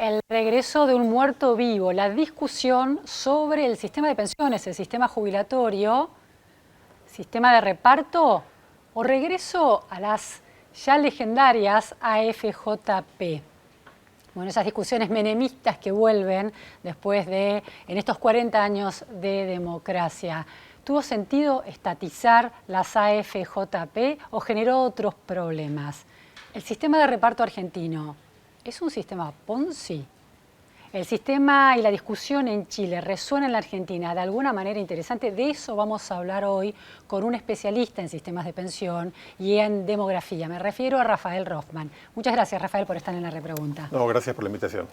el regreso de un muerto vivo, la discusión sobre el sistema de pensiones, el sistema jubilatorio, sistema de reparto o regreso a las ya legendarias AFJP. Bueno, esas discusiones menemistas que vuelven después de, en estos 40 años de democracia. ¿Tuvo sentido estatizar las AFJP o generó otros problemas? El sistema de reparto argentino, ¿es un sistema Ponzi? El sistema y la discusión en Chile resuena en la Argentina de alguna manera interesante. De eso vamos a hablar hoy con un especialista en sistemas de pensión y en demografía. Me refiero a Rafael Rothman. Muchas gracias, Rafael, por estar en la repregunta. No, gracias por la invitación.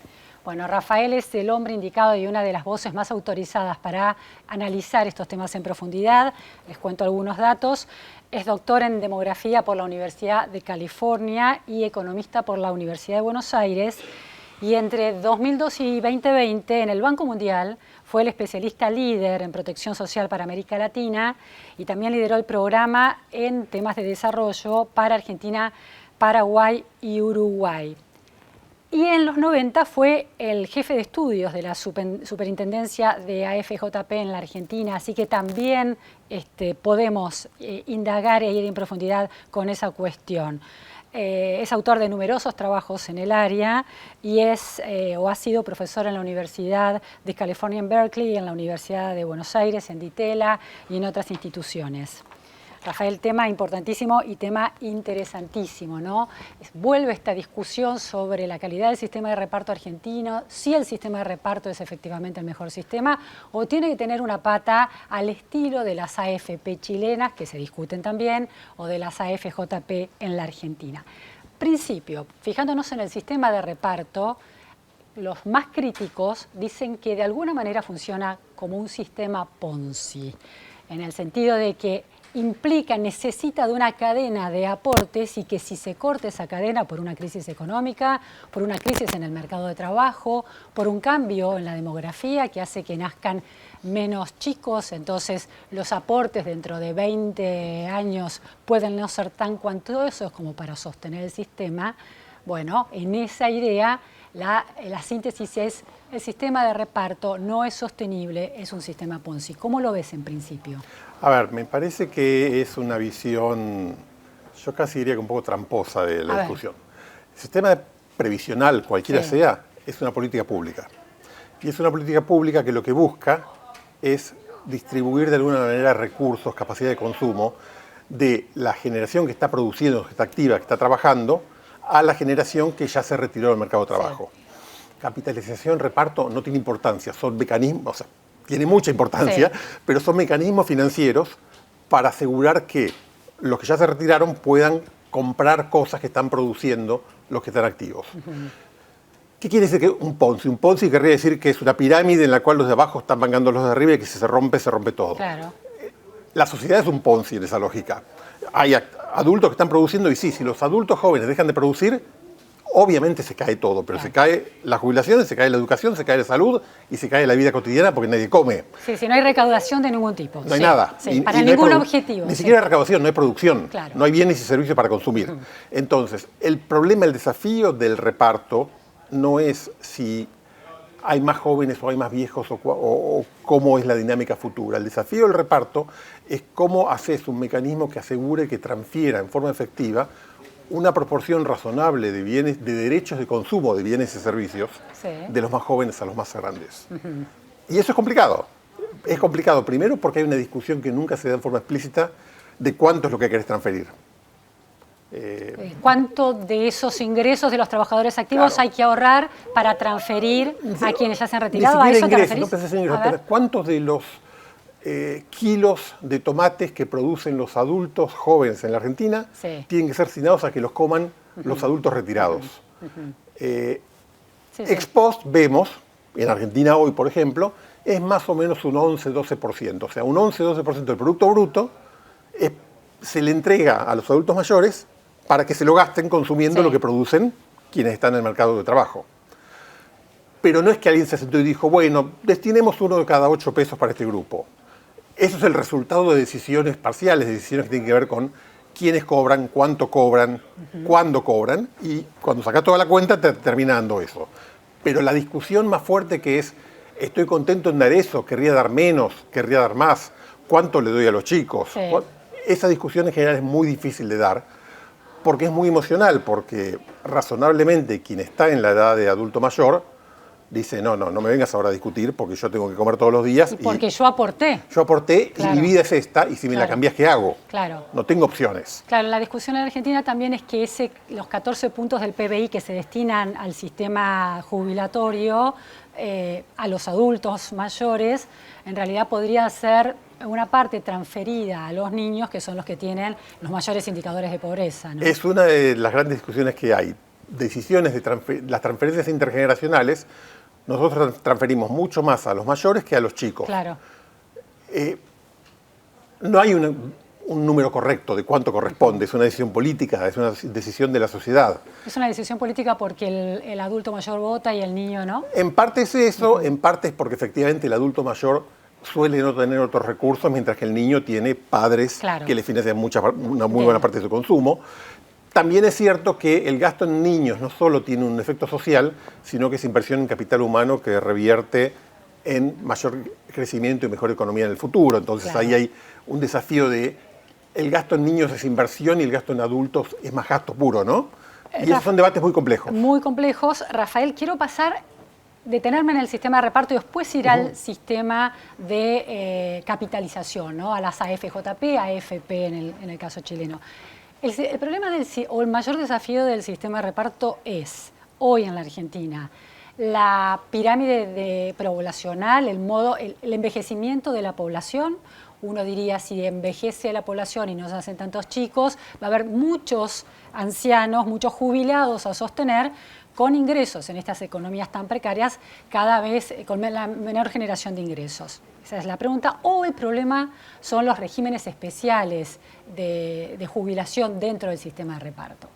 Bueno, Rafael es el hombre indicado y una de las voces más autorizadas para analizar estos temas en profundidad. Les cuento algunos datos. Es doctor en demografía por la Universidad de California y economista por la Universidad de Buenos Aires. Y entre 2002 y 2020 en el Banco Mundial fue el especialista líder en protección social para América Latina y también lideró el programa en temas de desarrollo para Argentina, Paraguay y Uruguay. Y en los 90 fue el jefe de estudios de la superintendencia de AFJP en la Argentina, así que también podemos indagar e ir en profundidad con esa cuestión. Es autor de numerosos trabajos en el área y ha sido profesor en la Universidad de California en Berkeley, en la Universidad de Buenos Aires, en Ditela y en otras instituciones. Rafael, tema importantísimo y tema interesantísimo, ¿no? Vuelve esta discusión sobre la calidad del sistema de reparto argentino, si el sistema de reparto es efectivamente el mejor sistema o tiene que tener una pata al estilo de las AFP chilenas, que se discuten también, o de las AFJP en la Argentina. Principio, fijándonos en el sistema de reparto, los más críticos dicen que de alguna manera funciona como un sistema Ponzi, en el sentido de que necesita de una cadena de aportes y que si se corta esa cadena por una crisis económica, por una crisis en el mercado de trabajo, por un cambio en la demografía que hace que nazcan menos chicos, entonces los aportes dentro de 20 años pueden no ser tan cuantiosos como para sostener el sistema. Bueno, en esa idea la síntesis es: el sistema de reparto no es sostenible, es un sistema Ponzi. ¿Cómo lo ves en principio? A ver, me parece que es una visión, yo casi diría que un poco tramposa de la discusión. El sistema previsional, cualquiera sea, es una política pública. Y es una política pública que lo que busca es distribuir de alguna manera recursos, capacidad de consumo de la generación que está produciendo, que está activa, que está trabajando, a la generación que ya se retiró del mercado de trabajo. Capitalización, reparto no tiene importancia, son mecanismos, o sea, tiene mucha importancia, pero son mecanismos financieros para asegurar que los que ya se retiraron puedan comprar cosas que están produciendo los que están activos. ¿Qué quiere decir que un Ponzi? Un Ponzi querría decir que es una pirámide en la cual los de abajo están bancando a los de arriba y que si se rompe todo. Claro. La sociedad es un Ponzi en esa lógica. Hay adultos que están produciendo y sí, si los adultos jóvenes dejan de producir, obviamente se cae todo, pero se cae las jubilaciones, se cae la educación, se cae la salud y se cae la vida cotidiana porque nadie come. Sí, si no hay recaudación de ningún tipo. No hay nada. Para ningún objetivo. Ni siquiera recaudación, no hay producción. Claro. No hay bienes y servicios para consumir. Entonces, el problema, el desafío del reparto no es si hay más jóvenes o hay más viejos o cómo es la dinámica futura. El desafío del reparto es cómo haces un mecanismo que asegure que transfiera en forma efectiva una proporción razonable de bienes, de derechos de consumo de bienes y servicios de los más jóvenes a los más grandes. Y eso es complicado. Es complicado primero porque hay una discusión que nunca se da en forma explícita de cuánto es lo que querés transferir. ¿Cuánto de esos ingresos de los trabajadores activos hay que ahorrar para transferir a quienes ya se han retirado? ¿A eso te referís? No pensás en ingresos, ¿cuántos de los kilos de tomates que producen los adultos jóvenes en la Argentina tienen que ser destinados a que los coman los adultos retirados? Ex post vemos, en Argentina hoy, por ejemplo, es más o menos un 11-12%. O sea, un 11-12% del Producto Bruto se le entrega a los adultos mayores para que se lo gasten consumiendo lo que producen quienes están en el mercado de trabajo. Pero no es que alguien se sentó y dijo, bueno, destinemos uno de cada 8 pesos para este grupo. Eso es el resultado de decisiones parciales, de decisiones que tienen que ver con quiénes cobran, cuánto cobran, cuándo cobran, y cuando sacas toda la cuenta te termina dando eso. Pero la discusión más fuerte que es, estoy contento en dar eso, querría dar menos, querría dar más, ¿cuánto le doy a los chicos? Sí. Esa discusión en general es muy difícil de dar porque es muy emocional, porque razonablemente quien está en la edad de adulto mayor dice, no me vengas ahora a discutir porque yo tengo que comer todos los días. Y porque yo aporté. Yo aporté Claro. y mi vida es esta, y si me la cambias, ¿qué hago? Claro. No tengo opciones. Claro, la discusión en Argentina también es que los 14 puntos del PBI que se destinan al sistema jubilatorio, a los adultos mayores, en realidad podría ser una parte transferida a los niños, que son los que tienen los mayores indicadores de pobreza, ¿no? Es una de las grandes discusiones que hay. Decisiones de las transferencias intergeneracionales, nosotros transferimos mucho más a los mayores que a los chicos. Claro. No hay un número correcto de cuánto corresponde, es una decisión política, es una decisión de la sociedad. Es una decisión política porque el adulto mayor vota y el niño no. En parte es eso, en parte es porque efectivamente el adulto mayor suele no tener otros recursos, mientras que el niño tiene padres que le financian una muy buena parte de su consumo. También es cierto que el gasto en niños no solo tiene un efecto social, sino que es inversión en capital humano que revierte en mayor crecimiento y mejor economía en el futuro. Entonces ahí hay un desafío de el gasto en niños es inversión y el gasto en adultos es más gasto puro, ¿no? Y esos son debates muy complejos. Muy complejos. Rafael, quiero detenerme en el sistema de reparto y después ir al sistema de capitalización, ¿no? A las AFJP, AFP en el caso chileno. El problema o el mayor desafío del sistema de reparto es, hoy en la Argentina, la pirámide poblacional, el envejecimiento de la población. Uno diría, si envejece la población y no se hacen tantos chicos, va a haber muchos ancianos, muchos jubilados a sostener, con ingresos en estas economías tan precarias, cada vez con la menor generación de ingresos. Esa es la pregunta. O el problema son los regímenes especiales de jubilación dentro del sistema de reparto.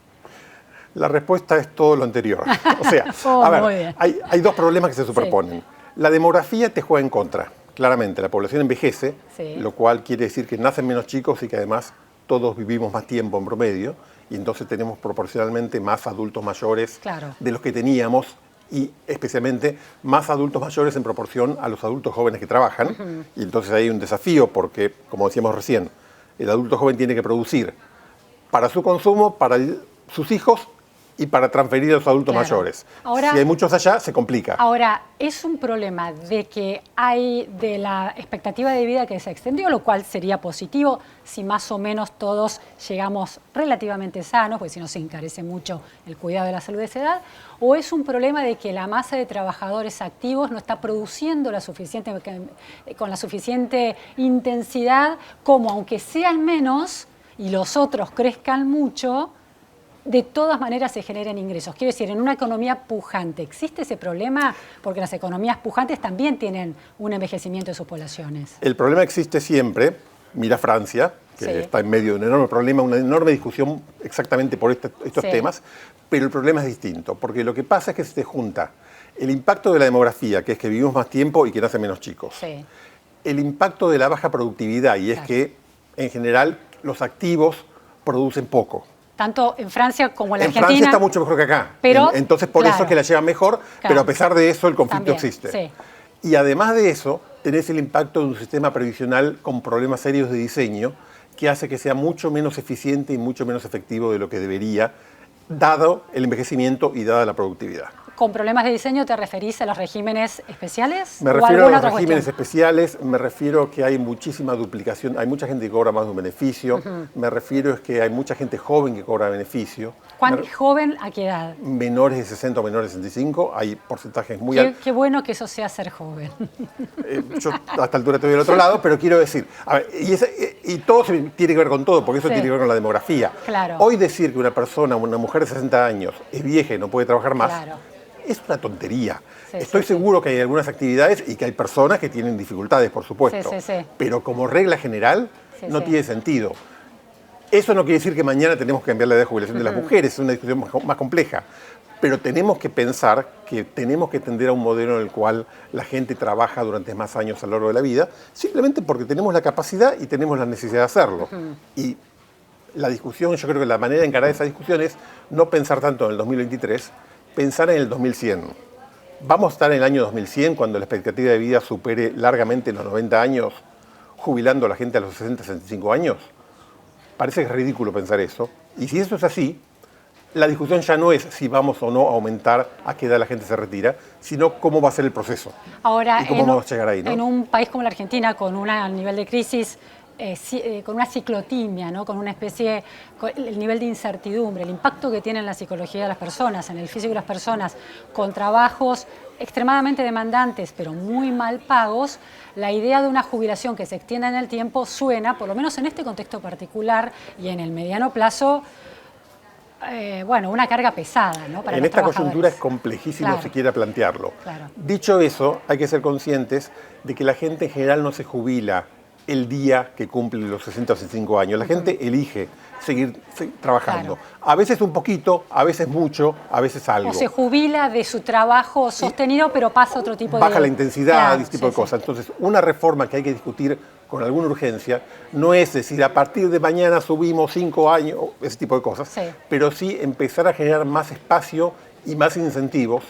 La respuesta es todo lo anterior. O sea, a ver, hay dos problemas que se superponen. La demografía te juega en contra. Claramente, la población envejece, lo cual quiere decir que nacen menos chicos y que además todos vivimos más tiempo en promedio, y entonces tenemos proporcionalmente más adultos mayores de los que teníamos, y especialmente más adultos mayores en proporción a los adultos jóvenes que trabajan. Y entonces hay un desafío porque, como decíamos recién, el adulto joven tiene que producir para su consumo, para sus hijos y para transferir a los adultos mayores. Ahora, si hay muchos allá, se complica. Ahora, es un problema de la expectativa de vida que se extendió, lo cual sería positivo si más o menos todos llegamos relativamente sanos, porque si no se encarece mucho el cuidado de la salud de esa edad, o es un problema de que la masa de trabajadores activos no está produciendo con la suficiente intensidad como, aunque sean menos y los otros crezcan mucho, de todas maneras se generen ingresos. Quiero decir, en una economía pujante, ¿existe ese problema? Porque las economías pujantes también tienen un envejecimiento de sus poblaciones. El problema existe siempre. Mira Francia, que está en medio de un enorme problema, una enorme discusión exactamente por estos temas, pero el problema es distinto, porque lo que pasa es que se junta el impacto de la demografía, que es que vivimos más tiempo y que nacen menos chicos, el impacto de la baja productividad, y es que, en general, los activos producen poco. Tanto en Francia como en Argentina. En Francia está mucho mejor que acá. Pero, entonces, por eso es que la llevan mejor, pero a pesar de eso, el conflicto existe. Y además de eso, tenés el impacto de un sistema previsional con problemas serios de diseño que hace que sea mucho menos eficiente y mucho menos efectivo de lo que debería, dado el envejecimiento y dada la productividad. ¿Con problemas de diseño te referís a los regímenes especiales? Me refiero a los regímenes especiales, me refiero a que hay muchísima duplicación, hay mucha gente que cobra más de un beneficio, me refiero a que hay mucha gente joven que cobra beneficio. ¿Cuán joven a qué edad? Menores de 60 o menores de 65, hay porcentajes muy altos. Qué bueno que eso sea ser joven. Yo a esta altura estoy del otro lado, pero quiero decir, a ver, y todo tiene que ver con todo, porque eso tiene que ver con la demografía. Hoy decir que una persona, una mujer de 60 años, es vieja y no puede trabajar más, es una tontería. Estoy seguro que hay algunas actividades y que hay personas que tienen dificultades, por supuesto. Pero como regla general, no tiene sentido. Eso no quiere decir que mañana tenemos que cambiar la edad de jubilación de las mujeres, es una discusión más compleja. Pero tenemos que pensar que tenemos que tender a un modelo en el cual la gente trabaja durante más años a lo largo de la vida, simplemente porque tenemos la capacidad y tenemos la necesidad de hacerlo. Y la discusión, yo creo que la manera de encarar esa discusión es no pensar tanto en el 2023, pensar en el 2100. ¿Vamos a estar en el año 2100 cuando la expectativa de vida supere largamente los 90 años, jubilando a la gente a los 60, 65 años? Parece que es ridículo pensar eso. Y si eso es así, la discusión ya no es si vamos o no a aumentar a qué edad la gente se retira, sino cómo va a ser el proceso. Ahora, y cómo vamos a llegar ahí, ¿no? En un país como la Argentina, con un nivel de crisis, con una ciclotimia, ¿no? Con una especie, con el nivel de incertidumbre, el impacto que tiene en la psicología de las personas, en el físico de las personas, con trabajos extremadamente demandantes, pero muy mal pagos, la idea de una jubilación que se extienda en el tiempo suena, por lo menos en este contexto particular y en el mediano plazo, bueno, una carga pesada, ¿no? Para en los esta trabajadores. coyuntura es complejísimo Claro. siquiera plantearlo. Claro. Dicho eso, hay que ser conscientes de que la gente en general no se jubila el día que cumple los 60 o 65 años. La gente elige seguir trabajando. Claro. A veces un poquito, a veces mucho, a veces algo. O se jubila de su trabajo sostenido, pero pasa otro tipo de... Baja la intensidad, Claro, ese tipo de sí, cosas. Entonces, una reforma que hay que discutir con alguna urgencia no es decir, a partir de mañana subimos 5 años, ese tipo de cosas, Sí. pero sí empezar a generar más espacio y más incentivos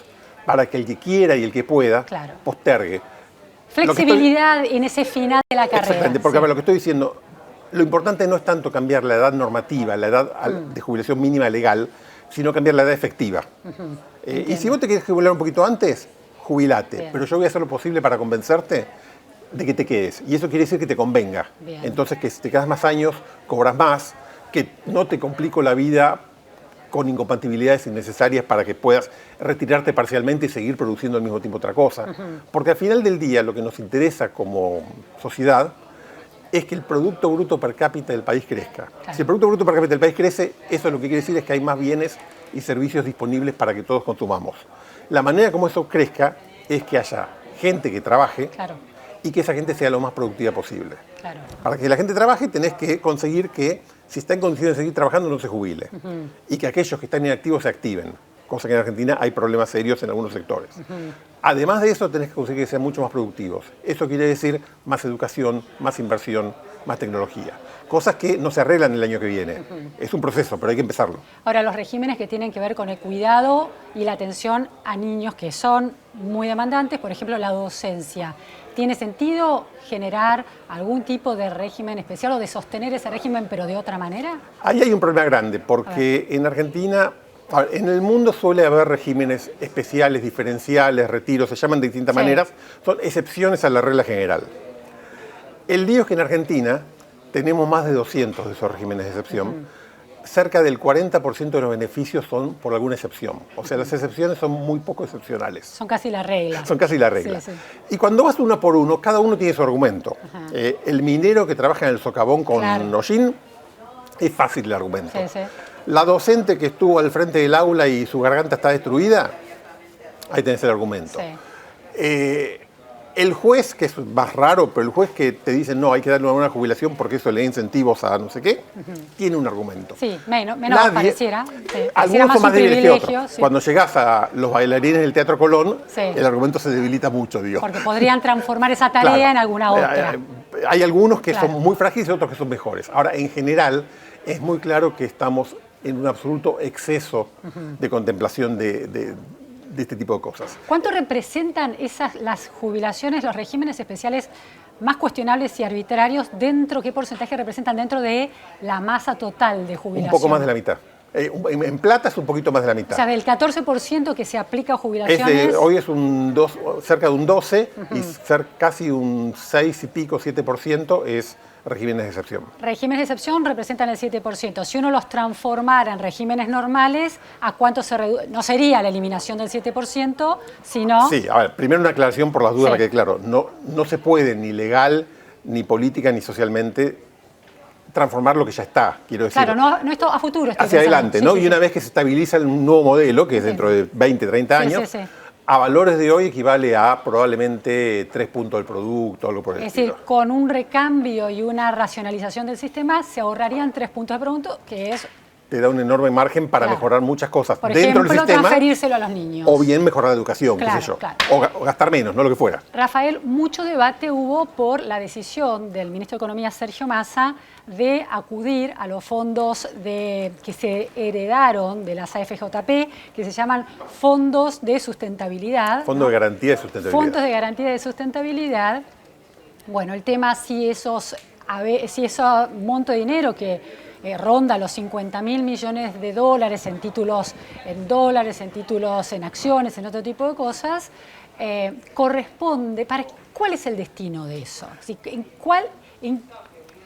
para que el que quiera y el que pueda Claro. postergue. Flexibilidad en ese final de la carrera. Exactamente, porque sí. a ver, lo que estoy diciendo, lo importante no es tanto cambiar la edad normativa, la edad de jubilación mínima legal, sino cambiar la edad efectiva. Y si vos te querés jubilar un poquito antes, jubilate. Bien. Pero yo voy a hacer lo posible para convencerte de que te quedes. Y eso quiere decir que te convenga. Bien. Entonces, que si te quedas más años, cobras más, que no te complico la vida con incompatibilidades innecesarias para que puedas retirarte parcialmente y seguir produciendo al mismo tiempo otra cosa. Porque al final del día lo que nos interesa como sociedad es que el Producto Bruto Per cápita del país crezca. Claro. Si el Producto Bruto Per cápita del país crece, eso lo que quiere decir es que hay más bienes y servicios disponibles para que todos consumamos. La manera como eso crezca es que haya gente que trabaje Claro, y que esa gente sea lo más productiva posible. claro. Para que la gente trabaje tenés que conseguir que si está en condiciones de seguir trabajando no se jubile. Y que aquellos que están inactivos se activen. Cosa que en Argentina hay problemas serios en algunos sectores. Además de eso tenés que conseguir que sean mucho más productivos. Eso quiere decir más educación, más inversión, más tecnología. Cosas que no se arreglan el año que viene. Es un proceso, pero hay que empezarlo. Ahora, los regímenes que tienen que ver con el cuidado y la atención a niños que son muy demandantes, por ejemplo, la docencia. ¿Tiene sentido generar algún tipo de régimen especial o de sostener ese régimen, pero de otra manera? Ahí hay un problema grande, porque en Argentina, a ver, en el mundo suele haber regímenes especiales, diferenciales, retiros, se llaman de distintas Sí. maneras, son excepciones a la regla general. El lío es que en Argentina tenemos más de 200 de esos regímenes de excepción. Cerca del 40% de los beneficios son por alguna excepción. O sea, las excepciones son muy poco excepcionales. Son casi la regla. Son casi la regla. Sí, sí. Y cuando vas uno por uno, cada uno tiene su argumento. El minero que trabaja en el socavón con Claro. hollín, es fácil el argumento. Sí, sí. La docente que estuvo al frente del aula y su garganta está destruida, ahí tenés el argumento. Sí. El juez, que es más raro, pero el juez que te dice no, hay que darle una jubilación porque eso le da incentivos a no sé qué, tiene un argumento. Sí, menos Nadie- pareciera. Sí, pareciera Algunos son un más débiles que privilegio, otros. sí. Cuando llegás a los bailarines del Teatro Colón, Sí. el argumento se debilita mucho, digo. Porque podrían transformar esa tarea Claro. en alguna otra. Hay algunos que Claro. son muy frágiles y otros que son mejores. Ahora, en general, es muy claro que estamos en un absoluto exceso de contemplación de este tipo de cosas. ¿Cuánto representan las jubilaciones, los regímenes especiales más cuestionables y arbitrarios dentro, qué porcentaje representan dentro de la masa total de Un jubilación? poco más de la mitad. En plata es un poquito más de la mitad. O sea, del 14% que se aplica a jubilaciones... Hoy es cerca de un 12 y casi un 6 y pico, 7% es regímenes de excepción. Regímenes de excepción representan el 7%. Si uno los transformara en regímenes normales, ¿a cuánto se reduce? No sería la eliminación del 7%, sino... Sí, a ver, primero una aclaración por las dudas, Sí. para que claro, no se puede ni legal, ni política, ni socialmente transformar lo que ya está, quiero decir. Claro, no esto a futuro. estoy Hacia pensando. adelante, Sí, ¿no? sí, Y sí. una vez que se estabiliza un nuevo modelo, que es Sí. dentro de 20, 30 Sí, años, sí, sí. a valores de hoy equivale a probablemente 3 puntos del producto, algo por el Es decir, estilo. con un recambio y una racionalización del sistema se ahorrarían 3 puntos de producto, que es te da un enorme margen para mejorar muchas cosas por dentro ejemplo, del sistema. Transferírselo a los niños. O bien mejorar la educación, qué sé yo. Claro. O gastar menos, no lo que fuera. Rafael, mucho debate hubo por la decisión del ministro de Economía, Sergio Massa, de acudir a los fondos que se heredaron de las AFJP, que se llaman Fondos de Sustentabilidad. Fondo de Garantía de Sustentabilidad. Fondos de Garantía de Sustentabilidad. Bueno, el tema si ese monto de dinero que ronda los 50.000 millones de dólares en títulos en títulos en acciones, en otro tipo de cosas, corresponde, ¿cuál es el destino de eso?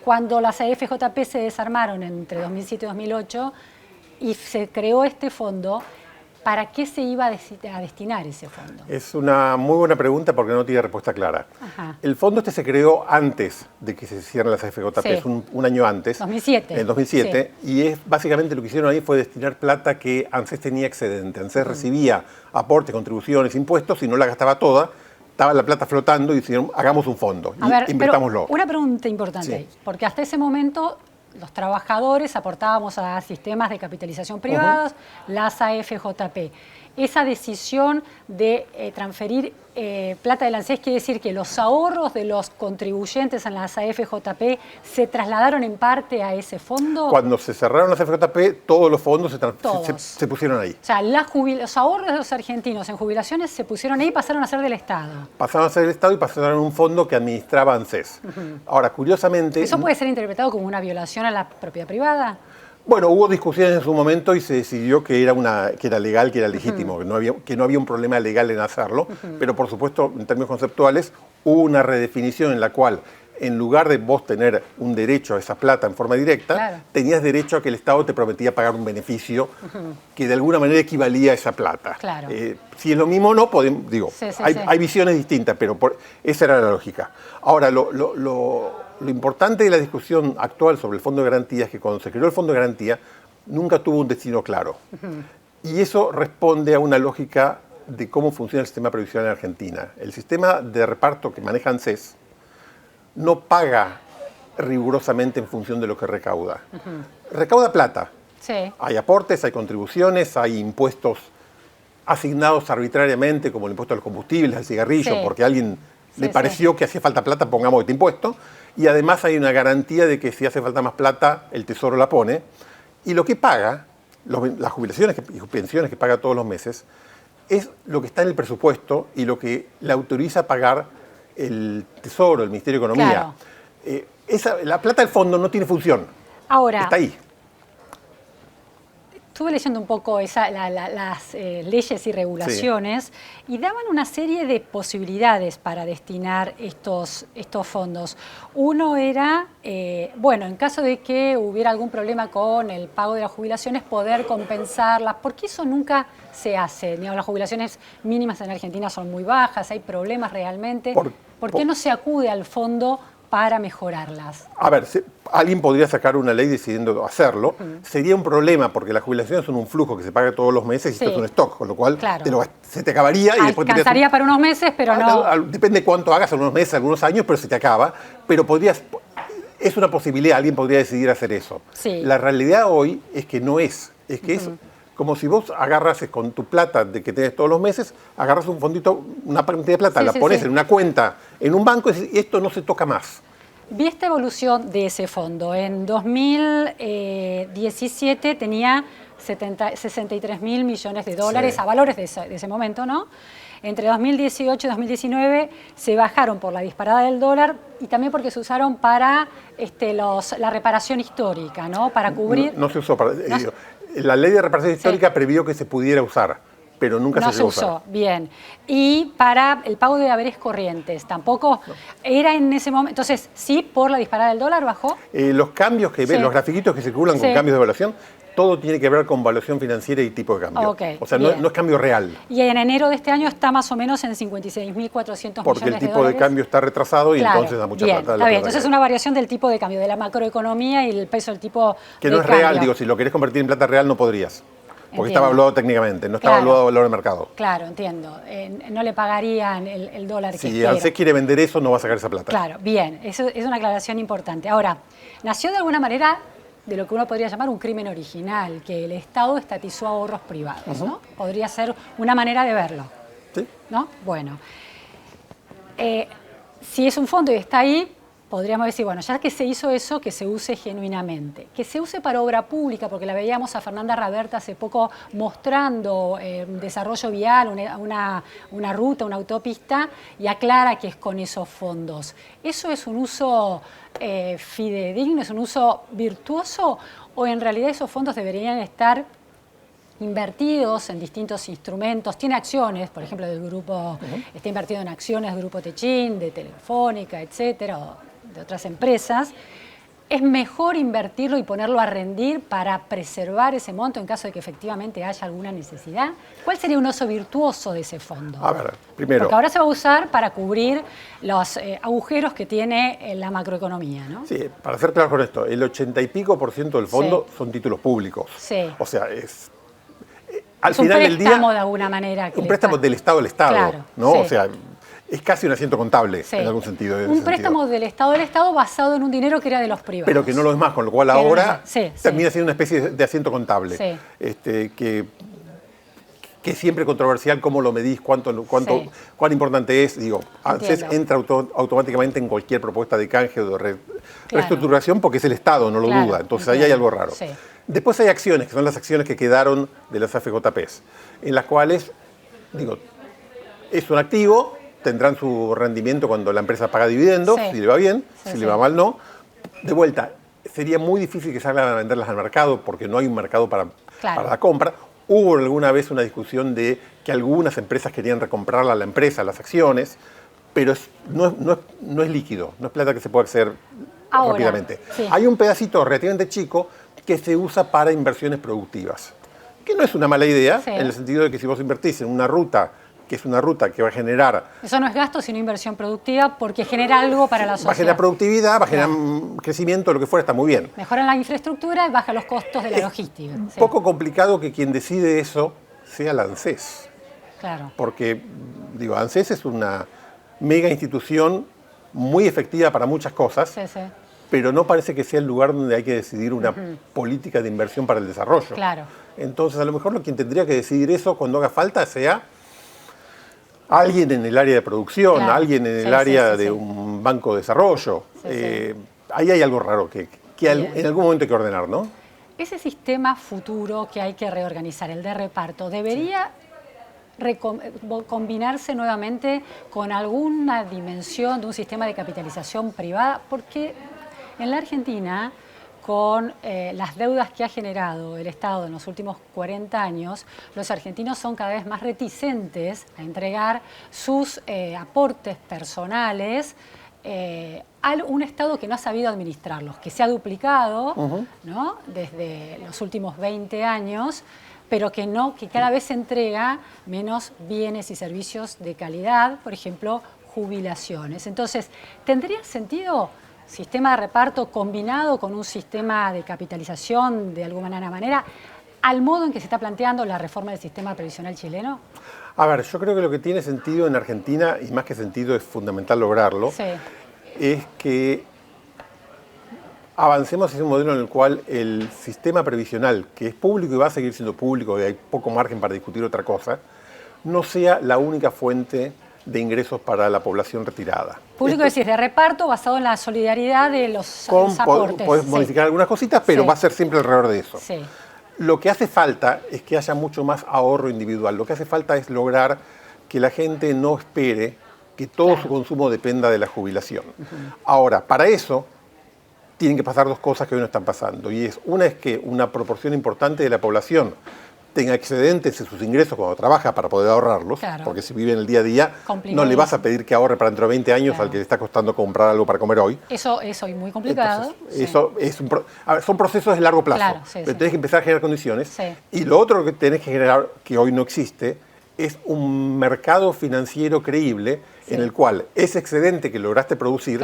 Cuando las AFJP se desarmaron entre 2007 y 2008 y se creó este fondo, ¿para qué se iba a destinar ese fondo? Es una muy buena pregunta porque no tiene respuesta clara. Ajá. El fondo se creó antes de que se hicieran las AFJP, sí. un año antes. 2007. En 2007. Sí. Y básicamente lo que hicieron ahí fue destinar plata que ANSES tenía excedente. ANSES recibía aportes, contribuciones, impuestos y no la gastaba toda. Estaba la plata flotando y dijeron, hagamos un fondo, invirtámoslo. Una pregunta importante ahí, porque hasta ese momento los trabajadores aportábamos a sistemas de capitalización privados, las AFJP. Esa decisión de transferir plata del ANSES quiere decir que los ahorros de los contribuyentes en las AFJP se trasladaron en parte a ese fondo. Cuando se cerraron las AFJP, todos los fondos se pusieron ahí. O sea, los ahorros de los argentinos en jubilaciones se pusieron ahí y pasaron a ser del Estado. Pasaron a ser del Estado y pasaron a un fondo que administraba ANSES. Ahora, curiosamente... ¿Eso puede ser interpretado como una violación a la propiedad privada? Bueno, hubo discusiones en su momento y se decidió que era legal, que era legítimo, que no había un problema legal en hacerlo, pero por supuesto, en términos conceptuales, hubo una redefinición en la cual, en lugar de vos tener un derecho a esa plata en forma directa, tenías derecho a que el Estado te prometía pagar un beneficio que de alguna manera equivalía a esa plata. Claro. Si es lo mismo o no, hay visiones distintas, pero esa era la lógica. Ahora, lo importante de la discusión actual sobre el Fondo de Garantía es que cuando se creó el Fondo de Garantía nunca tuvo un destino claro. Y eso responde a una lógica de cómo funciona el sistema previsional en Argentina. El sistema de reparto que maneja ANSES no paga rigurosamente en función de lo que recauda. Recauda plata. Sí. Hay aportes, hay contribuciones, hay impuestos asignados arbitrariamente, como el impuesto al combustible, al cigarrillo, porque a alguien le pareció que hacía falta plata, pongamos este impuesto. Y además hay una garantía de que si hace falta más plata, el Tesoro la pone. Y lo que paga, las jubilaciones y pensiones que paga todos los meses, es lo que está en el presupuesto y lo que le autoriza a pagar el Tesoro, el Ministerio de Economía. Claro. La plata del fondo no tiene función. Ahora, está ahí. Estuve leyendo un poco las leyes y regulaciones y daban una serie de posibilidades para destinar estos fondos. Uno era, en caso de que hubiera algún problema con el pago de las jubilaciones, poder compensarlas, porque eso nunca se hace. Digamos, las jubilaciones mínimas en Argentina son muy bajas, hay problemas realmente. ¿Por qué no se acude al fondo para mejorarlas? A ver, alguien podría sacar una ley decidiendo hacerlo. Sería un problema porque las jubilaciones son un flujo que se paga todos los meses y esto es un stock, con lo cual se te acabaría y después alcanzaría para unos meses, pero no... Depende cuánto hagas, algunos meses, algunos años, pero se te acaba. Pero es una posibilidad, alguien podría decidir hacer eso. Sí. La realidad hoy es que no es. Es que es como si vos agarras con tu plata de que tenés todos los meses, agarras un fondito, una cantidad de plata, la pones en una cuenta, en un banco y esto no se toca más. Vi esta evolución de ese fondo. En 2017 tenía 63.000 millones de dólares a valores de ese momento, ¿no? Entre 2018 y 2019 se bajaron por la disparada del dólar y también porque se usaron para la reparación histórica, ¿no? Para cubrir... No se usó para... La ley de reparación histórica previó que se pudiera usar, pero nunca se usó. Bien. Y para el pago de haberes corrientes, tampoco era en ese momento. Entonces, sí, por la disparada del dólar bajó. Los cambios que ven, los grafiquitos que circulan con cambios de evaluación, todo tiene que ver con evaluación financiera y tipo de cambio. O sea, no es cambio real. Y en enero de este año está más o menos en 56.400 millones de dólares. Porque el tipo de cambio está retrasado y entonces da mucha plata. Está bien, entonces es una variación del tipo de cambio, de la macroeconomía y el peso del tipo de cambio. Que no es real, digo, si lo querés convertir en plata real no podrías. Porque estaba evaluado técnicamente, no estaba evaluado a valor de mercado. Claro, entiendo. No le pagarían el dólar que si ANSES quiere vender eso, no va a sacar esa plata. Claro, bien. Eso es una aclaración importante. Ahora, nació de alguna manera de lo que uno podría llamar un crimen original, que el Estado estatizó ahorros privados, ¿no? Podría ser una manera de verlo. Sí. ¿No? Bueno, si es un fondo y está ahí, podríamos decir, bueno, ya que se hizo eso, que se use genuinamente. Que se use para obra pública, porque la veíamos a Fernanda Raberta hace poco mostrando un desarrollo vial, una ruta, una autopista, y aclara que es con esos fondos. ¿Eso es un uso fidedigno, es un uso virtuoso, o en realidad esos fondos deberían estar invertidos en distintos instrumentos? Tiene acciones, por ejemplo, del grupo, está invertido en acciones del Grupo Techin, de Telefónica, etcétera, o de otras empresas. ¿Es mejor invertirlo y ponerlo a rendir para preservar ese monto en caso de que efectivamente haya alguna necesidad? ¿Cuál sería un uso virtuoso de ese fondo? A ver, primero... Porque ahora se va a usar para cubrir los agujeros que tiene la macroeconomía, ¿no? Sí, para ser claro con esto, el 80 y pico % del fondo son títulos públicos. Sí. O sea, es... Al final del día, de alguna manera. Un préstamo del Estado al Estado, claro, ¿no? Sí. O sea, es casi un asiento contable, en algún sentido. Un préstamo del Estado al Estado basado en un dinero que era de los privados. Pero que no lo es más, con lo cual ahora termina siendo una especie de asiento contable. Que es siempre controversial cómo lo medís, cuán importante es. Digo, ANSES entra automáticamente en cualquier propuesta de canje o de reestructuración porque es el Estado, no lo duda. Entonces ahí hay algo raro. Después hay acciones, que son las acciones que quedaron de las AFJPs, en las cuales, digo, es un activo, tendrán su rendimiento cuando la empresa paga dividendos, si le va bien, si le va mal no. De vuelta, sería muy difícil que salgan a venderlas al mercado porque no hay un mercado para la compra. Hubo alguna vez una discusión de que algunas empresas querían recomprarla a la empresa, las acciones, pero no es líquido, no es plata que se pueda acceder rápidamente. Hay un pedacito relativamente chico que se usa para inversiones productivas, que no es una mala idea, en el sentido de que si vos invertís en una ruta, que es una ruta que va a generar... Eso no es gasto, sino inversión productiva, porque genera algo para la sociedad. Va a generar productividad, va a generar crecimiento, lo que fuera, está muy bien. Mejora la infraestructura y baja los costos de la logística. Un poco complicado que quien decide eso sea la ANSES. Claro. Porque, digo, ANSES es una mega institución muy efectiva para muchas cosas, pero no parece que sea el lugar donde hay que decidir una política de inversión para el desarrollo. Claro. Entonces, a lo mejor quien tendría que decidir eso cuando haga falta sea alguien en el área de producción, alguien en el área de un banco de desarrollo. Ahí hay algo raro que en algún momento hay que ordenar, ¿no? Ese sistema futuro que hay que reorganizar, el de reparto, debería combinarse nuevamente con alguna dimensión de un sistema de capitalización privada, porque en la Argentina, con las deudas que ha generado el Estado en los últimos 40 años, los argentinos son cada vez más reticentes a entregar sus aportes personales a un Estado que no ha sabido administrarlos, que se ha duplicado ¿no? desde los últimos 20 años, pero que cada vez se entrega menos bienes y servicios de calidad, por ejemplo, jubilaciones. Entonces, ¿tendría sentido sistema de reparto combinado con un sistema de capitalización de alguna manera, al modo en que se está planteando la reforma del sistema previsional chileno? A ver, yo creo que lo que tiene sentido en Argentina, y más que sentido es fundamental lograrlo, es que avancemos hacia un modelo en el cual el sistema previsional, que es público y va a seguir siendo público, y hay poco margen para discutir otra cosa, no sea la única fuente de ingresos para la población retirada. Público, es decir, de reparto basado en la solidaridad de los aportes. Puedes modificar algunas cositas, pero va a ser siempre alrededor de eso. Lo que hace falta es que haya mucho más ahorro individual. Lo que hace falta es lograr que la gente no espere que todo su consumo dependa de la jubilación. Ahora, para eso tienen que pasar dos cosas que hoy no están pasando. Y una es que una proporción importante de la población tenga excedentes en sus ingresos cuando trabaja para poder ahorrarlos, porque si vive en el día a día, no le vas a pedir que ahorre para dentro de 20 años al que le está costando comprar algo para comer hoy. Eso es hoy muy complicado. Entonces, son procesos de largo plazo, pero tenés que empezar a generar condiciones. Y lo otro que tenés que generar, que hoy no existe, es un mercado financiero creíble en el cual ese excedente que lograste producir,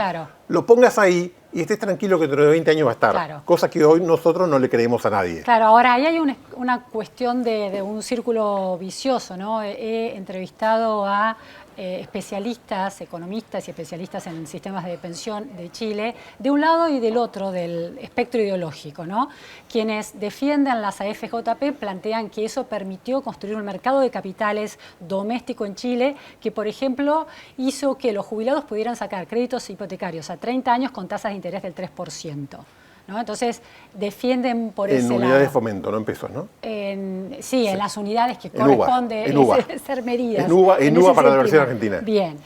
lo pongas ahí y estés tranquilo que dentro de 20 años va a estar. Cosa que hoy nosotros no le creemos a nadie. Claro, ahora ahí hay una cuestión de un círculo vicioso, ¿no? He entrevistado a especialistas, economistas y especialistas en sistemas de pensión de Chile, de un lado y del otro del espectro ideológico, ¿no? Quienes defienden las AFJP plantean que eso permitió construir un mercado de capitales doméstico en Chile que, por ejemplo, hizo que los jubilados pudieran sacar créditos hipotecarios a 30 años con tasas de interés del 3%. ¿No? Entonces, defienden por ese lado. En unidades de fomento, no en pesos, ¿no? Sí, en las unidades que corresponde ser medidas. En UVA para la versión argentina. Bien.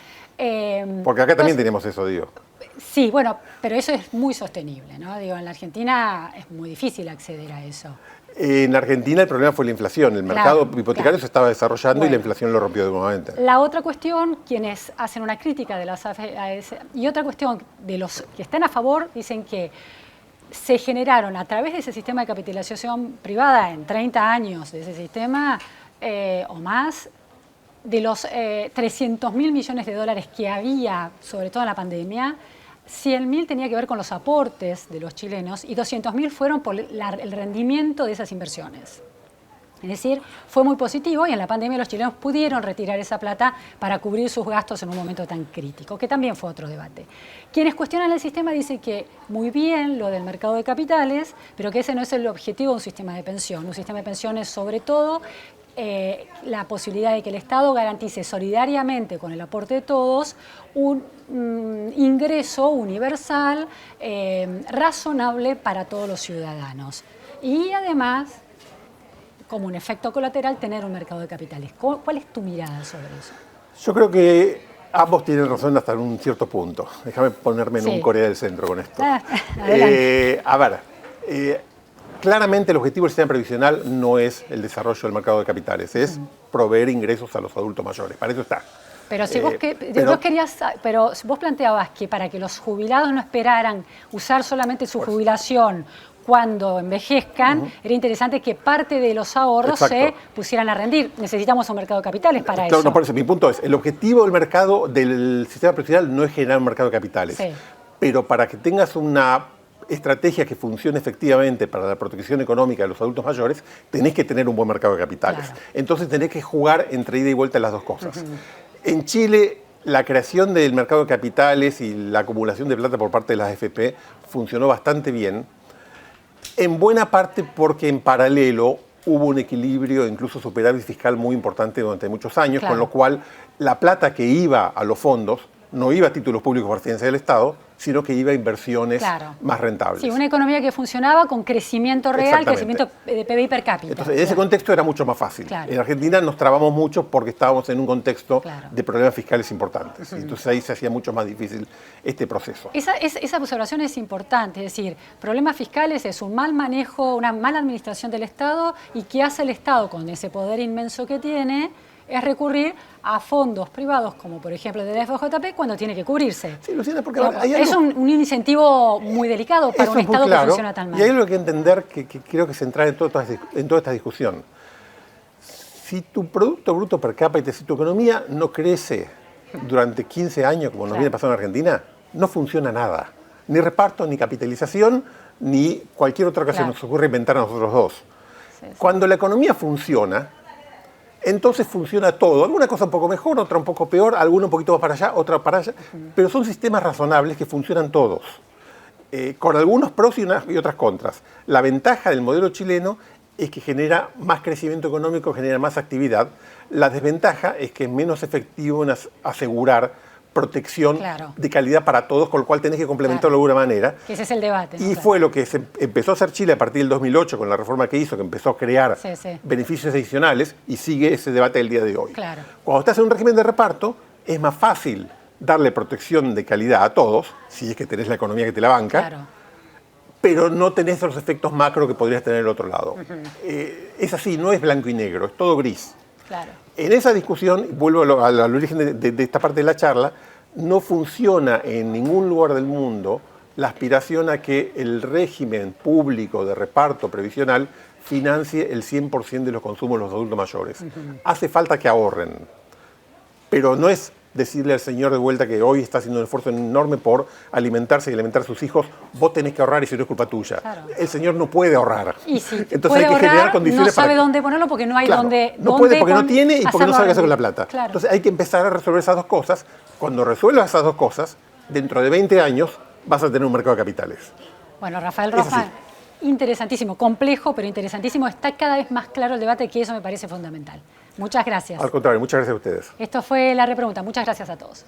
Porque acá también tenemos eso, digo. Sí, bueno, pero eso es muy sostenible, ¿no? Digo, en la Argentina es muy difícil acceder a eso. En Argentina el problema fue la inflación. El mercado hipotecario se estaba desarrollando y la inflación lo rompió de nuevamente. La otra cuestión, quienes hacen una crítica de las y otra cuestión de los que están a favor, dicen que se generaron a través de ese sistema de capitalización privada en 30 años de ese sistema o más, de los 300.000 millones de dólares que había, sobre todo en la pandemia, 100.000 tenía que ver con los aportes de los chilenos y 200.000 fueron por el rendimiento de esas inversiones. Es decir, fue muy positivo y en la pandemia los chilenos pudieron retirar esa plata para cubrir sus gastos en un momento tan crítico, que también fue otro debate. Quienes cuestionan el sistema dicen que muy bien lo del mercado de capitales, pero que ese no es el objetivo de un sistema de pensión. Un sistema de pensión es sobre todo la posibilidad de que el Estado garantice solidariamente con el aporte de todos un ingreso universal razonable para todos los ciudadanos. Y además, como un efecto colateral, tener un mercado de capitales. ¿Cuál es tu mirada sobre eso? Yo creo que ambos tienen razón hasta un cierto punto. Déjame ponerme en un Corea del Centro con esto. Claramente el objetivo del sistema previsional no es el desarrollo del mercado de capitales, es proveer ingresos a los adultos mayores. Para eso está. Pero si vos planteabas que para que los jubilados no esperaran usar solamente su jubilación cuando envejezcan, era interesante que parte de los ahorros se pusieran a rendir. Necesitamos un mercado de capitales para eso. No, por eso mi punto es, el objetivo del mercado del sistema previsional no es generar un mercado de capitales, pero para que tengas una estrategia que funcione efectivamente para la protección económica de los adultos mayores, tenés que tener un buen mercado de capitales. Claro. Entonces tenés que jugar entre ida y vuelta las dos cosas. En Chile, la creación del mercado de capitales y la acumulación de plata por parte de las AFP funcionó bastante bien, en buena parte porque en paralelo hubo un equilibrio, incluso superávit fiscal muy importante durante muchos años, con lo cual la plata que iba a los fondos no iba a títulos públicos por ciencia del Estado, sino que iba a inversiones más rentables. Sí, una economía que funcionaba con crecimiento real, crecimiento de PBI per cápita. Entonces, en ese contexto era mucho más fácil. En Argentina nos trabamos mucho porque estábamos en un contexto de problemas fiscales importantes. Entonces ahí se hacía mucho más difícil este proceso. Esa observación es importante, es decir, problemas fiscales es un mal manejo, una mala administración del Estado, y ¿qué hace el Estado con ese poder inmenso que tiene? Es recurrir a fondos privados, como por ejemplo de la FJP, cuando tiene que cubrirse. Sí, Luciana, porque es un incentivo muy delicado para un Estado que funciona tan mal. Y hay algo que entender que creo que es central en toda esta discusión. Si tu Producto Bruto per cápita, si tu economía no crece durante 15 años, como nos viene pasando en Argentina, no funciona nada. Ni reparto, ni capitalización, ni cualquier otra cosa que nos ocurre inventar a nosotros dos. Cuando la economía funciona, entonces funciona todo. Alguna cosa un poco mejor, otra un poco peor, alguna un poquito más para allá, otra para allá. Pero son sistemas razonables que funcionan todos, con algunos pros y otras contras. La ventaja del modelo chileno es que genera más crecimiento económico, genera más actividad. La desventaja es que es menos efectivo en asegurar protección de calidad para todos, con lo cual tenés que complementarlo de alguna manera. Ese es el debate. Y fue lo que empezó a hacer Chile a partir del 2008 con la reforma que hizo, que empezó a crear beneficios adicionales, y sigue ese debate el día de hoy. Cuando estás en un régimen de reparto, es más fácil darle protección de calidad a todos, si es que tenés la economía que te la banca, pero no tenés los efectos macro que podrías tener del otro lado. Es así, no es blanco y negro, es todo gris. En esa discusión, vuelvo al origen de esta parte de la charla, no funciona en ningún lugar del mundo la aspiración a que el régimen público de reparto previsional financie el 100% de los consumos de los adultos mayores. Hace falta que ahorren, pero no es decirle al señor de vuelta que hoy está haciendo un esfuerzo enorme por alimentarse y alimentar a sus hijos, vos tenés que ahorrar y si no es culpa tuya. Claro. El señor no puede ahorrar. Y si entonces puede hay que ahorrar, generar condiciones no sabe para que... dónde ponerlo porque no hay Claro, dónde. no puede porque no tiene y porque no hacerlo sabe qué hacer con la rendir. plata. Claro. Entonces hay que empezar a resolver esas dos cosas. Cuando resuelvas esas dos cosas, dentro de 20 años vas a tener un mercado de capitales. Bueno, Rafael Es Rothman, así. interesantísimo, complejo, pero interesantísimo. Está cada vez más claro el debate, que eso me parece fundamental. Muchas gracias. Al contrario, muchas gracias a ustedes. Esto fue La Repregunta. Muchas gracias a todos.